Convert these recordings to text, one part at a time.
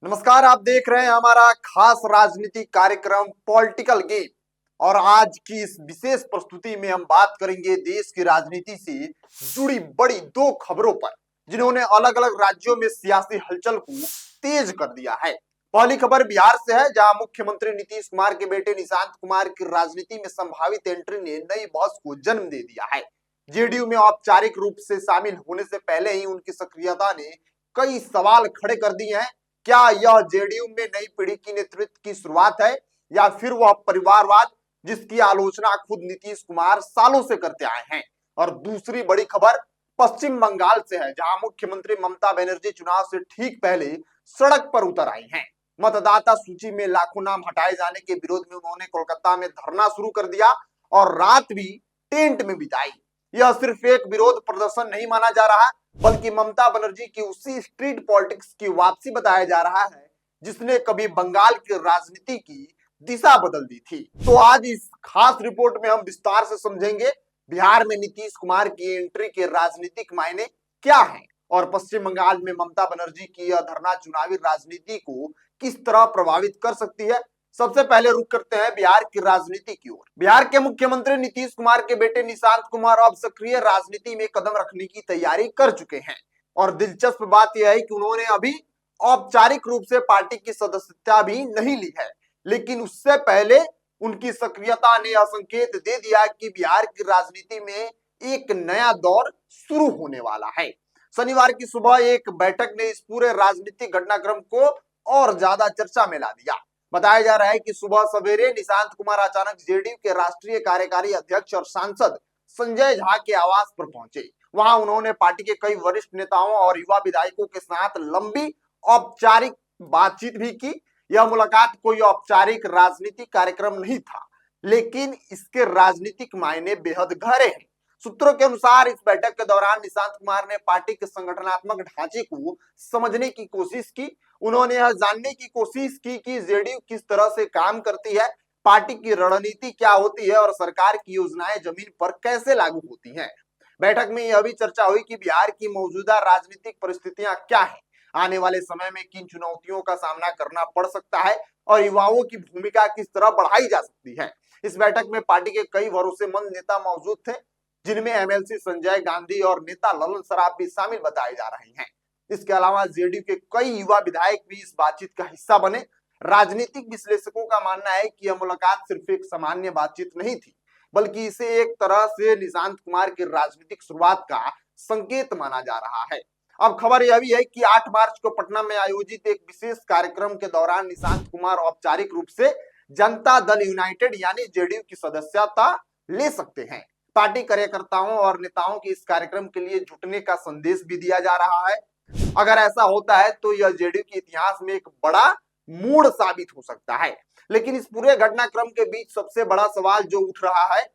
नमस्कार, आप देख रहे हैं हमारा खास राजनीतिक कार्यक्रम पॉलिटिकल गेम। और आज की इस विशेष प्रस्तुति में हम बात करेंगे देश की राजनीति से जुड़ी बड़ी दो खबरों पर, जिन्होंने अलग अलग राज्यों में सियासी हलचल को तेज कर दिया है। पहली खबर बिहार से है, जहां मुख्यमंत्री नीतीश कुमार के बेटे निशांत कुमार की राजनीति में संभावित एंट्री ने नई बहस को जन्म दे दिया है। जेडीयू में औपचारिक रूप से शामिल होने से पहले ही उनकी सक्रियता ने कई सवाल खड़े कर दिए हैं। क्या यह जेडीयू में नई पीढ़ी की नेतृत्व की शुरुआत है, या फिर वह परिवारवाद जिसकी आलोचना खुद नीतीश कुमार सालों से करते आए हैं? और दूसरी बड़ी खबर पश्चिम बंगाल से है, जहां मुख्यमंत्री ममता बनर्जी चुनाव से ठीक पहले सड़क पर उतर आई हैं। मतदाता सूची में लाखों नाम हटाए जाने के विरोध में उन्होंने कोलकाता में धरना शुरू कर दिया और रात भी टेंट में बिताई। यह सिर्फ एक विरोध प्रदर्शन नहीं माना जा रहा, बल्कि ममता बनर्जी की उसी स्ट्रीट पॉलिटिक्स की वापसी बताया जा रहा है जिसने कभी बंगाल की राजनीति की दिशा बदल दी थी। तो आज इस खास रिपोर्ट में हम विस्तार से समझेंगे बिहार में नीतीश कुमार की एंट्री के राजनीतिक मायने क्या हैं और पश्चिम बंगाल में ममता बनर्जी की यह धरना चुनावी राजनीति को किस तरह प्रभावित कर सकती है। सबसे पहले रुक करते हैं बिहार की राजनीति की ओर। बिहार के मुख्यमंत्री नीतीश कुमार के बेटे निशांत कुमार अब सक्रिय राजनीति में कदम रखने की तैयारी कर चुके हैं। और दिलचस्प बात यह है कि उन्होंने अभी औपचारिक रूप से पार्टी की सदस्यता भी नहीं ली है, लेकिन उससे पहले उनकी सक्रियता ने यह संकेत दे दिया कि बिहार की राजनीति में एक नया दौर शुरू होने वाला है। शनिवार की सुबह एक बैठक ने इस पूरे राजनीतिक घटनाक्रम को और ज्यादा चर्चा में ला दिया। बताया जा रहा है कि सुबह सवेरे निशांत कुमार अचानक जेडीयू के राष्ट्रीय कार्यकारी अध्यक्ष और सांसद संजय झा के आवास पर पहुंचे। वहां उन्होंने पार्टी के कई वरिष्ठ नेताओं और युवा विधायकों के साथ लंबी औपचारिक बातचीत भी की। यह मुलाकात कोई औपचारिक राजनीतिक कार्यक्रम नहीं था, लेकिन इसके राजनीतिक मायने बेहद गहरे हैं। सूत्रों के अनुसार इस बैठक के दौरान निशांत कुमार ने पार्टी के संगठनात्मक ढांचे को समझने की कोशिश की। उन्होंने यह जानने की कोशिश की कि जेडीयू किस तरह से काम करती है, पार्टी की रणनीति क्या होती है और सरकार की योजनाएं जमीन पर कैसे लागू होती हैं। बैठक में यह भी चर्चा हुई कि बिहार की मौजूदा राजनीतिक परिस्थितियां क्या है, आने वाले समय में किन चुनौतियों का सामना करना पड़ सकता है और युवाओं की भूमिका किस तरह बढ़ाई जा सकती है। इस बैठक में पार्टी के कई भरोसेमंद नेता मौजूद थे, जिनमें एमएलसी संजय गांधी और नेता ललन सराफ भी शामिल बताए जा रहे हैं। इसके अलावा जेडीयू के कई युवा विधायक भी इस बातचीत का हिस्सा बने। राजनीतिक विश्लेषकों का मानना है कि यह मुलाकात सिर्फ एक सामान्य बातचीत नहीं थी, बल्कि इसे एक तरह से निशांत कुमार की राजनीतिक शुरुआत का संकेत माना जा रहा है। अब खबर यह भी है कि 8 मार्च को पटना में आयोजित एक विशेष कार्यक्रम के दौरान निशांत कुमार औपचारिक रूप से जनता दल यूनाइटेड यानी जेडीयू की सदस्यता ले सकते हैं। पार्टी कार्यकर्ताओं और नेताओं के इस कार्यक्रम के लिए जुटने का संदेश भी दिया जा रहा है। अगर ऐसा होता है तो यह जेडीयू के इतिहास में एक बड़ा मोड़ साबित हो सकता है। लेकिन इस पूरे घटनाक्रम के बीच सबसे बड़ा सवाल जो उठ रहा है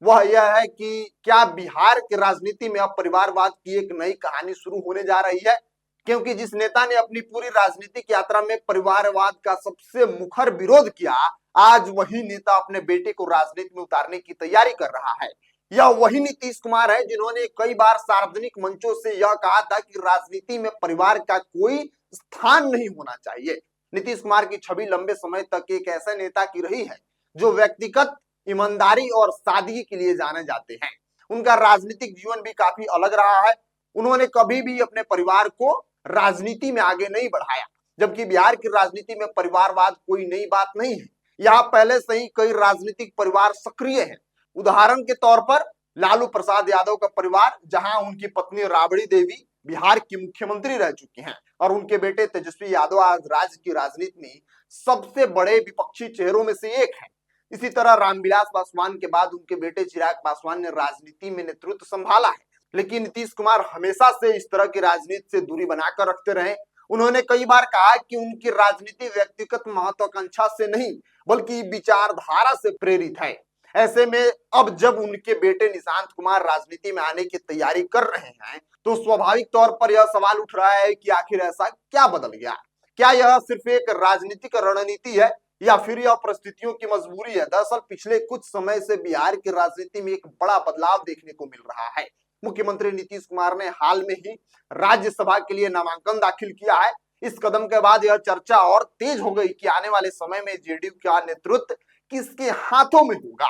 वह यह है कि क्या बिहार की राजनीति में अब परिवारवाद की एक नई कहानी शुरू होने जा रही है? क्योंकि जिस नेता ने अपनी पूरी राजनीतिक यात्रा में परिवारवाद का सबसे मुखर विरोध किया, आज वही नेता अपने बेटे को राजनीति में उतारने की तैयारी कर रहा है। यह वही नीतीश कुमार है जिन्होंने कई बार सार्वजनिक मंचों से यह कहा था कि राजनीति में परिवार का कोई स्थान नहीं होना चाहिए। नीतीश कुमार की छवि लंबे समय तक एक ऐसे नेता की रही है जो व्यक्तिगत ईमानदारी और सादगी के लिए जाने जाते हैं। उनका राजनीतिक जीवन भी काफी अलग रहा है। उन्होंने कभी भी अपने परिवार को राजनीति में आगे नहीं बढ़ाया, जबकि बिहार की राजनीति में परिवारवाद कोई नई बात नहीं है। यहाँ पहले से ही कई राजनीतिक परिवार सक्रिय हैं। उदाहरण के तौर पर लालू प्रसाद यादव का परिवार, जहां उनकी पत्नी राबड़ी देवी बिहार की मुख्यमंत्री रह चुकी हैं और उनके बेटे तेजस्वी यादव आज राज्य की राजनीति में सबसे बड़े विपक्षी चेहरों में से एक है। इसी तरह रामविलास पासवान के बाद उनके बेटे चिराग पासवान ने राजनीति में नेतृत्व संभाला है। लेकिन नीतीश कुमार हमेशा से इस तरह की राजनीति से दूरी बनाकर रखते रहे। उन्होंने कई बार कहा कि उनकी राजनीति व्यक्तिगत महत्वाकांक्षा से नहीं, बल्कि विचारधारा से प्रेरित है। ऐसे में अब जब उनके बेटे निशांत कुमार राजनीति में आने की तैयारी कर रहे हैं, तो स्वाभाविक तौर पर यह सवाल उठ रहा है कि आखिर ऐसा क्या बदल गया? क्या यह सिर्फ एक राजनीतिक रणनीति है या फिर यह परिस्थितियों की मजबूरी है? दरअसल पिछले कुछ समय से बिहार की राजनीति में एक बड़ा बदलाव देखने को मिल रहा है। मुख्यमंत्री नीतीश कुमार ने हाल में ही राज्यसभा के लिए नामांकन दाखिल किया है। इस कदम के बाद यह चर्चा और तेज हो गई कि आने वाले समय में जेडीयू का नेतृत्व किसके हाथों में होगा,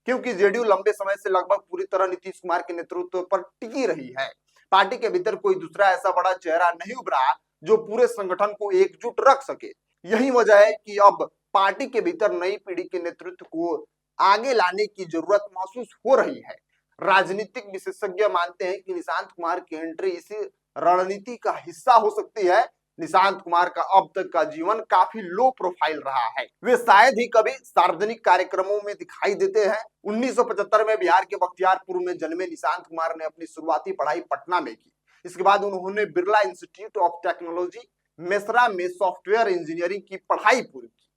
क्योंकि जेडीयू लंबे समय से लगभग पूरी तरह नीतीश कुमार के नेतृत्व पर टिकी रही है। पार्टी के भीतर कोई दूसरा ऐसा बड़ा चेहरा नहीं उभरा जो पूरे संगठन को एकजुट रख सके। यही वजह है कि अब पार्टी के भीतर नई पीढ़ी के नेतृत्व को आगे लाने की जरूरत महसूस हो रही है। राजनीतिक विशेषज्ञ मानते हैं कि निशांत कुमार की एंट्री इसी रणनीति का हिस्सा हो सकती है। निशांत कुमार का अब तक का जीवन काफी लो प्रोफाइल रहा है। वे शायद ही कभी सार्वजनिक कार्यक्रमों में दिखाई देते हैं। 1975 में बिहार के बख्तियारपुर में जन्मे निशांत कुमार ने अपनी शुरुआती पढ़ाई पटना में की। इसके बाद उन्होंने Birla institute of technology Mesra में सॉफ्टवेयर इंजीनियरिंग की पढ़ाई पूरी की।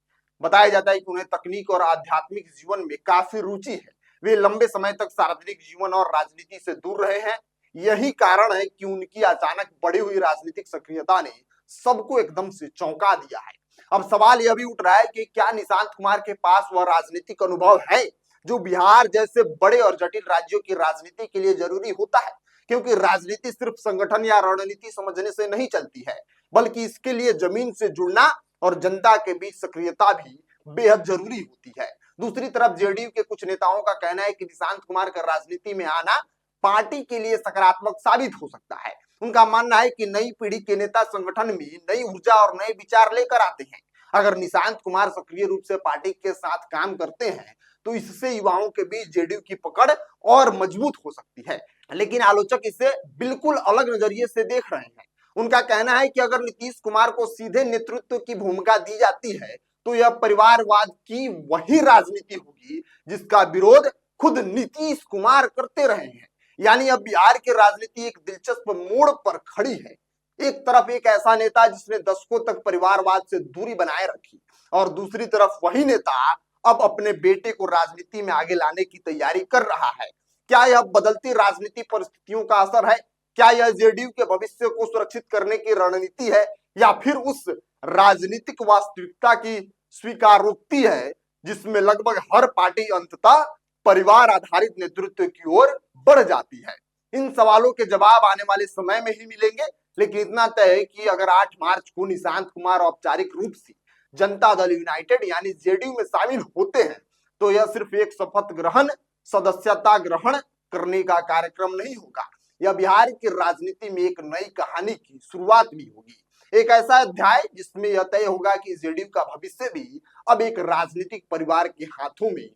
बताया जाता है कि उन्हें तकनीक और आध्यात्मिक जीवन में काफी रुचि है। वे लंबे समय तक सार्वजनिक जीवन और राजनीति से दूर रहे हैं। यही कारण है कि उनकी अचानक बढ़ी हुई राजनीतिक सक्रियता ने सबको एकदम से चौंका दिया है। अब सवाल यह भी उठ रहा है कि क्या निशांत कुमार के पास वह राजनीतिक अनुभव है जो बिहार जैसे बड़े और जटिल राज्यों की राजनीति के लिए जरूरी होता है, क्योंकि राजनीति सिर्फ संगठन या रणनीति समझने से नहीं चलती है, बल्कि इसके लिए जमीन से जुड़ना और जनता के बीच सक्रियता भी बेहद जरूरी होती है। दूसरी तरफ जेडीयू के कुछ नेताओं का कहना है कि निशांत कुमार का राजनीति में आना पार्टी के लिए सकारात्मक साबित हो सकता है। उनका मानना है कि नई पीढ़ी के नेता संगठन में नई ऊर्जा और नए विचार लेकर आते हैं। अगर निशांत कुमार सक्रिय रूप से पार्टी के साथ काम करते हैं तो इससे युवाओं के बीच जेडीयू की पकड़ और मजबूत हो सकती है। लेकिन आलोचक इसे बिल्कुल अलग नजरिए से देख रहे हैं। उनका कहना है कि अगर नीतीश कुमार को सीधे नेतृत्व की भूमिका दी जाती है तो यह परिवारवाद की वही राजनीति होगी जिसका विरोध खुद नीतीश कुमार करते रहे हैं। यानी अब बिहार की राजनीति एक दिलचस्प मोड़ पर खड़ी है। एक तरफ एक ऐसा नेता जिसने दशकों तक परिवारवाद से दूरी बनाए रखी, और दूसरी तरफ वही नेता अब अपने बेटे को राजनीति में आगे लाने की तैयारी कर रहा है। क्या यह बदलती राजनीति परिस्थितियों का असर है? क्या यह जेडीयू के भविष्य को सुरक्षित करने की रणनीति है, या फिर उस राजनीतिक वास्तविकता की स्वीकारोक्ति है जिसमें लगभग हर पार्टी अंततः परिवार आधारित नेतृत्व की ओर बढ़ जाती है? इन सवालों के जवाब आने वाले समय में ही मिलेंगे, लेकिन इतना तय है कि अगर 8 मार्च को निशांत कुमार औपचारिक रूप से जनता दल यूनाइटेड यानी जेडीयू में शामिल होते हैं तो यह सिर्फ एक शपथ ग्रहण, सदस्यता ग्रहण करने का कार्यक्रम नहीं होगा। यह बिहार की राजनीति में एक नई कहानी की शुरुआत भी होगी, एक ऐसा अध्याय जिसमें यह तय होगा कि जेडीयू का भविष्य भी अब एक राजनीतिक परिवार के हाथों में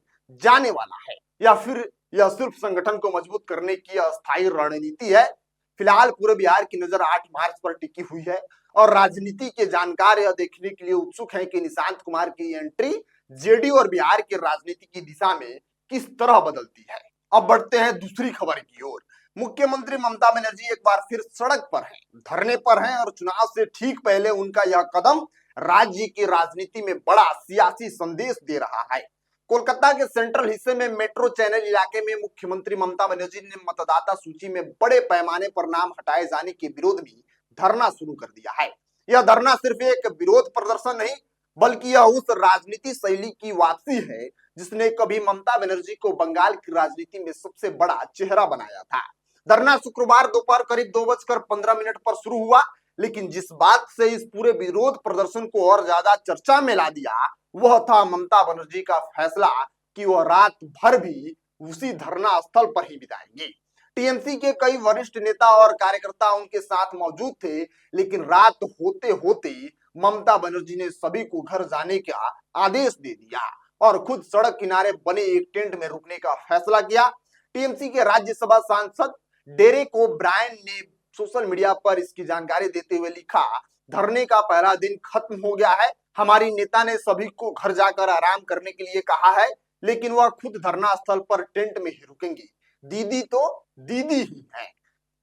जाने वाला है, या फिर यह सिर्फ संगठन को मजबूत करने की अस्थायी रणनीति है। फिलहाल पूरे बिहार की नजर 8 मार्च पर टिकी हुई है और राजनीति के जानकार यह देखने के लिए उत्सुक हैं कि निशांत कुमार की एंट्री जेडीयू और बिहार की राजनीति की दिशा में किस तरह बदलती है। अब बढ़ते हैं दूसरी खबर की ओर। मुख्यमंत्री ममता बनर्जी एक बार फिर सड़क पर हैं, धरने पर हैं, और चुनाव से ठीक पहले उनका यह कदम राज्य की राजनीति में बड़ा सियासी संदेश दे रहा है। कोलकाता के सेंट्रल हिस्से में मेट्रो चैनल इलाके में मुख्यमंत्री ममता बनर्जी ने मतदाता सूची में बड़े पैमाने पर नाम हटाए जाने के विरोध में धरना शुरू कर दिया है। यह धरना सिर्फ एक विरोध प्रदर्शन नहीं, बल्कि यह उस राजनीति शैली की वापसी है जिसने कभी ममता बनर्जी को बंगाल की राजनीति में सबसे बड़ा चेहरा बनाया था। धरना शुक्रवार दोपहर करीब 2:15 पर शुरू हुआ, लेकिन जिस बात से इस पूरे विरोध प्रदर्शन को और ज्यादा चर्चा में ला दिया वह था ममता बनर्जी का फैसला कि वह रात भर भी उसी धरना स्थल पर ही बिताएंगे। टीएमसी के कई वरिष्ठ नेता और कार्यकर्ता उनके साथ मौजूद थे, लेकिन रात होते होते ममता बनर्जी ने सभी को घर जाने का आदेश दे दिया और खुद सड़क किनारे बने एक टेंट में रुकने का फैसला किया। टीएमसी के राज्यसभा सांसद डेरेक ओब्रायन ने सोशल मीडिया पर इसकी जानकारी देते हुए लिखा, धरने का पहला दिन खत्म हो गया है। हमारी नेता ने सभी को घर जाकर आराम करने के लिए कहा है, लेकिन वह खुद धरना स्थल पर टेंट में ही रुकेंगी। दीदी तो दीदी ही है।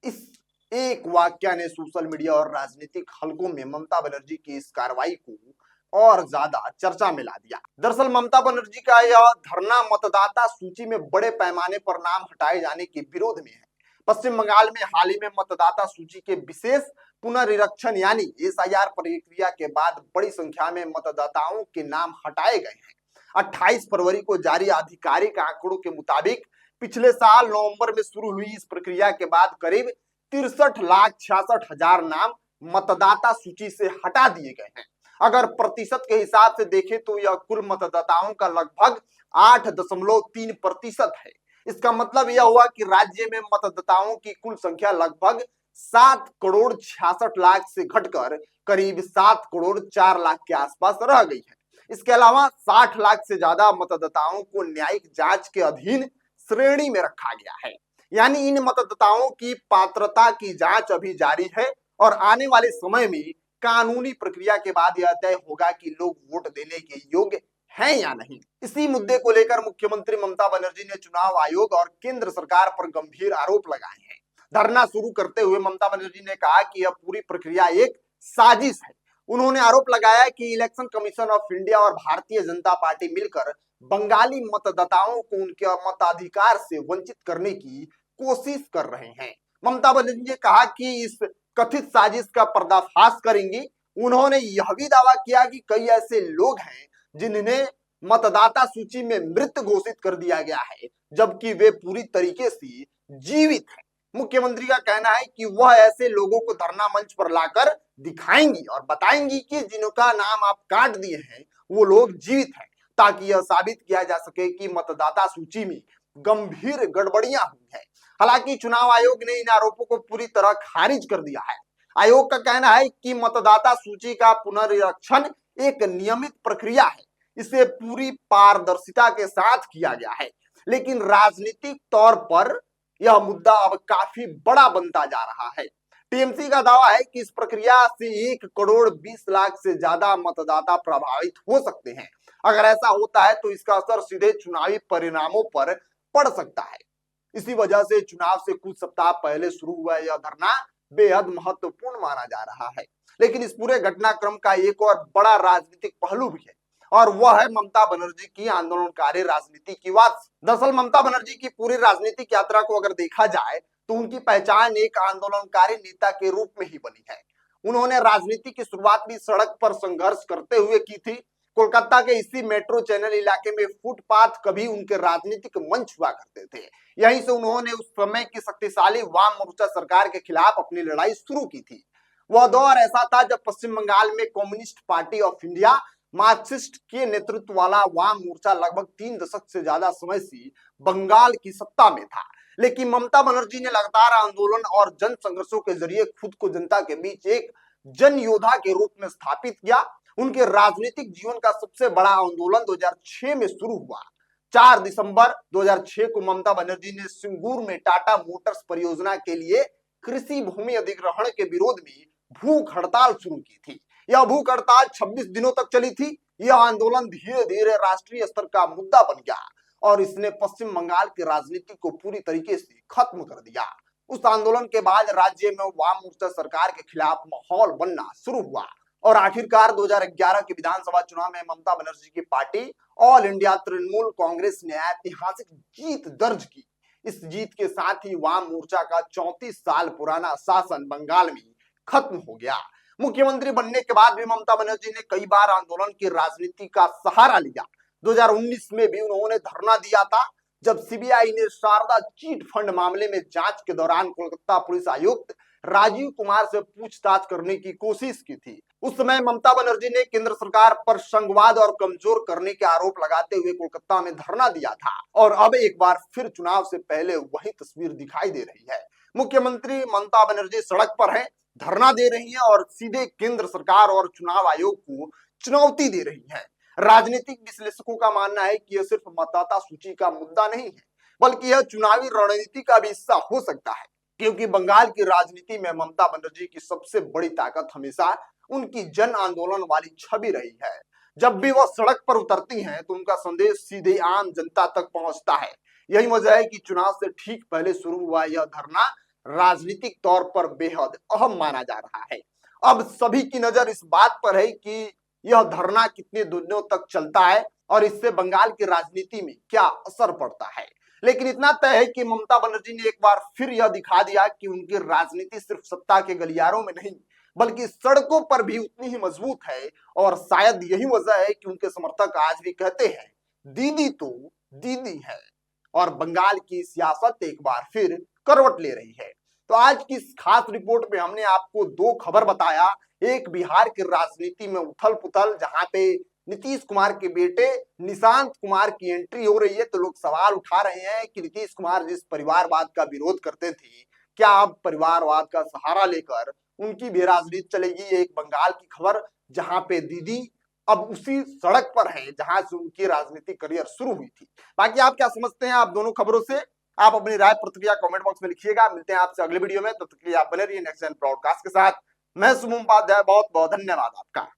इस एक वाक्य ने सोशल मीडिया और राजनीतिक हलकों में ममता बनर्जी की इस कार्रवाई को और ज्यादा चर्चा में ला दिया। दरअसल ममता बनर्जी का यह धरना मतदाता सूची में बड़े पैमाने पर नाम हटाए जाने के विरोध में है। पश्चिम बंगाल में हाल ही में मतदाता सूची के विशेष पुनरीक्षण यानी एसआईआर प्रक्रिया के बाद बड़ी संख्या में मतदाताओं के नाम हटाए गए हैं। 28 फरवरी को जारी आधिकारिक आंकड़ों के मुताबिक पिछले साल नवंबर में शुरू हुई इस प्रक्रिया के बाद करीब 63,66,000 नाम मतदाता सूची से हटा दिए गए हैं। अगर प्रतिशत के हिसाब से देखें तो यह कुल मतदाताओं का लगभग 8.3% है। इसका मतलब यह हुआ कि राज्य में मतदाताओं की कुल संख्या लगभग 7,66,00,000 से घटकर करीब 7,04,00,000 के आसपास रह गई है। इसके अलावा 60 लाख से ज्यादा मतदाताओं को न्यायिक जांच के अधीन श्रेणी में रखा गया है। यानी इन मतदाताओं की पात्रता की जांच अभी जारी है और आने वाले समय में कानूनी प्रक्रिया के बाद यह तय होगा कि लोग वोट देने के योग्य हैं या नहीं। इसी मुद्दे को लेकर मुख्यमंत्री ममता बनर्जी ने चुनाव आयोग और केंद्र सरकार पर गंभीर आरोप लगाए हैं। धरना शुरू करते हुए ममता बनर्जी ने कहा कि यह पूरी प्रक्रिया एक साजिश है। उन्होंने आरोप लगाया कि इलेक्शन कमीशन ऑफ इंडिया और भारतीय जनता पार्टी मिलकर बंगाली मतदाताओं को उनके मताधिकार से वंचित करने की कोशिश कर रहे हैं। ममता बनर्जी ने कहा कि इस कथित साजिश का पर्दाफाश करेंगी। उन्होंने यह भी दावा किया कि कई ऐसे लोग हैं जिन्हें मतदाता सूची में मृत घोषित कर दिया गया है, जबकि वे पूरी तरीके से जीवित हैं। मुख्यमंत्री का कहना है कि वह ऐसे लोगों को धरना मंच पर लाकर दिखाएंगी और बताएंगी कि जिनका नाम आप काट दिए हैं वो लोग जीवित हैं, ताकि यह साबित किया जा सके कि मतदाता सूची में गंभीर गड़बड़ियां हुई है। हालांकि चुनाव आयोग ने इन आरोपों को पूरी तरह खारिज कर दिया है। आयोग का कहना है कि मतदाता सूची का पुनरीक्षण एक नियमित प्रक्रिया है, इसे पूरी पारदर्शिता के साथ किया गया है। लेकिन राजनीतिक तौर पर यह मुद्दा अब काफी बड़ा बनता जा रहा है। टीएमसी का दावा है कि इस प्रक्रिया से 1,20,00,000 से ज्यादा मतदाता प्रभावित हो सकते हैं। अगर ऐसा होता है तो इसका असर सीधे चुनावी परिणामों पर पड़ सकता है। इसी वजह से चुनाव से कुछ सप्ताह पहले शुरू हुआ यह धरना बेहद महत्वपूर्ण माना जा रहा है। लेकिन इस पूरे घटनाक्रम का एक और बड़ा राजनीतिक पहलू भी है और वह है ममता बनर्जी की आंदोलनकारी राजनीति की वापसी। दरअसल ममता बनर्जी की पूरी राजनीतिक यात्रा को अगर देखा जाए तो उनकी पहचान एक आंदोलनकारी नेता के रूप में ही बनी है। उन्होंने राजनीति की शुरुआत भी सड़क पर संघर्ष करते हुए की थी। कोलकाता के इसी मेट्रो चैनल इलाके में फुटपाथ कभी उनके राजनीतिक मंच हुआ करते थे। यहीं से उन्होंने उस समय की शक्तिशाली वाम मोर्चा सरकार के खिलाफ अपनी लड़ाई शुरू की थी। वह दौर ऐसा था जब पश्चिम बंगाल में communist party of India Marxist के नेतृत्व वाला वाम मोर्चा लगभग 3 दशक से ज्यादा समय से बंगाल की सत्ता में था। लेकिन ममता बनर्जी ने लगातार आंदोलन और जन संघर्षों के जरिए खुद को जनता के बीच एक जन योद्धा के रूप में स्थापित किया। उनके राजनीतिक जीवन का सबसे बड़ा आंदोलन 2006 में शुरू हुआ। 4 दिसंबर 2006 को ममता बनर्जी ने सिंगूर में टाटा मोटर्स परियोजना के लिए कृषि भूमि अधिग्रहण के विरोध में भूख हड़ताल शुरू की थी। यह भूख हड़ताल 26 दिनों तक चली थी। यह आंदोलन धीरे धीरे राष्ट्रीय स्तर का मुद्दा बन गया और इसने पश्चिम बंगाल की राजनीति को पूरी तरीके से खत्म कर दिया। उस आंदोलन के बाद राज्य में वाम मोर्चा सरकार के खिलाफ माहौल बनना शुरू हुआ और आखिरकार 2011 के विधानसभा चुनाव में ममता बनर्जी की party all India Trinamool Congress ने ऐतिहासिक जीत दर्ज की। इस जीत के साथ ही वाम मोर्चा का 34 साल पुराना शासन बंगाल में खत्म हो गया। मुख्यमंत्री बनने के बाद भी ममता बनर्जी ने कई बार आंदोलन की राजनीति का सहारा लिया। 2019 में भी उन्होंने धरना दिया था जब सीबीआई ने शारदा चीट फंड मामले में जांच के दौरान कोलकाता पुलिस आयुक्त राजीव कुमार से पूछताछ करने की कोशिश की थी। उस समय ममता बनर्जी ने केंद्र सरकार पर संघवाद और कमजोर करने के आरोप लगाते हुए कोलकाता में धरना दिया था और अब एक बार फिर चुनाव से पहले वही तस्वीर दिखाई दे रही है। मुख्यमंत्री ममता बनर्जी सड़क पर हैं, धरना दे रही हैं और सीधे केंद्र सरकार और चुनाव आयोग को चुनौती दे रही हैं। राजनीतिक विश्लेषकों का मानना है कि यह सिर्फ मतदाता सूची का मुद्दा नहीं है, बल्कि यह चुनावी रणनीति का भी हिस्सा हो सकता है, क्योंकि बंगाल की राजनीति में ममता बनर्जी की सबसे बड़ी ताकत हमेशा उनकी जन आंदोलन वाली छवि रही है। जब भी वह सड़क पर उतरती हैं तो उनका संदेश सीधे आम जनता तक पहुंचता है। यही वजह है कि चुनाव से ठीक पहले शुरू हुआ यह धरना राजनीतिक तौर पर बेहद अहम माना जा रहा है। अब सभी की नजर इस बात पर है कि यह धरना कितने दिनों तक चलता है और इससे बंगाल की राजनीति में क्या असर पड़ता है। लेकिन इतना तय है कि ममता बनर्जी ने एक बार फिर यह दिखा दिया कि उनकी राजनीति सिर्फ सत्ता के गलियारों में नहीं बल्कि सड़कों पर भी उतनी ही मजबूत है और शायद यही वजह है कि उनके समर्थक आज भी कहते हैं दीदी तो दीदी है। और बंगाल की सियासत एक बार फिर करवट ले रही है। तो आज की इस खास रिपोर्ट में हमने आपको दो खबर बताया। एक बिहार की राजनीति में उथल पुथल, जहां पे नीतीश कुमार के बेटे निशांत कुमार की एंट्री हो रही है, तो लोग सवाल उठा रहे हैं कि नीतीश कुमार जिस परिवारवाद का विरोध करते थे, क्या अब परिवारवाद का सहारा लेकर उनकी भी राजनीति चलेगी। एक बंगाल की खबर, जहां पे दीदी अब उसी सड़क पर है जहां से उनकी राजनीतिक करियर शुरू हुई थी। बाकी आप क्या समझते हैं आप दोनों खबरों से? आप अपनी राय प्रतिक्रिया कमेंट बॉक्स में लिखिएगा। मिलते हैं आपसे अगले वीडियो में, तब तक के लिए आप बने रहिए नेक्स्ट ब्रॉडकास्ट के साथ। मैं शुभम उपाध्याय, बहुत बहुत धन्यवाद आपका।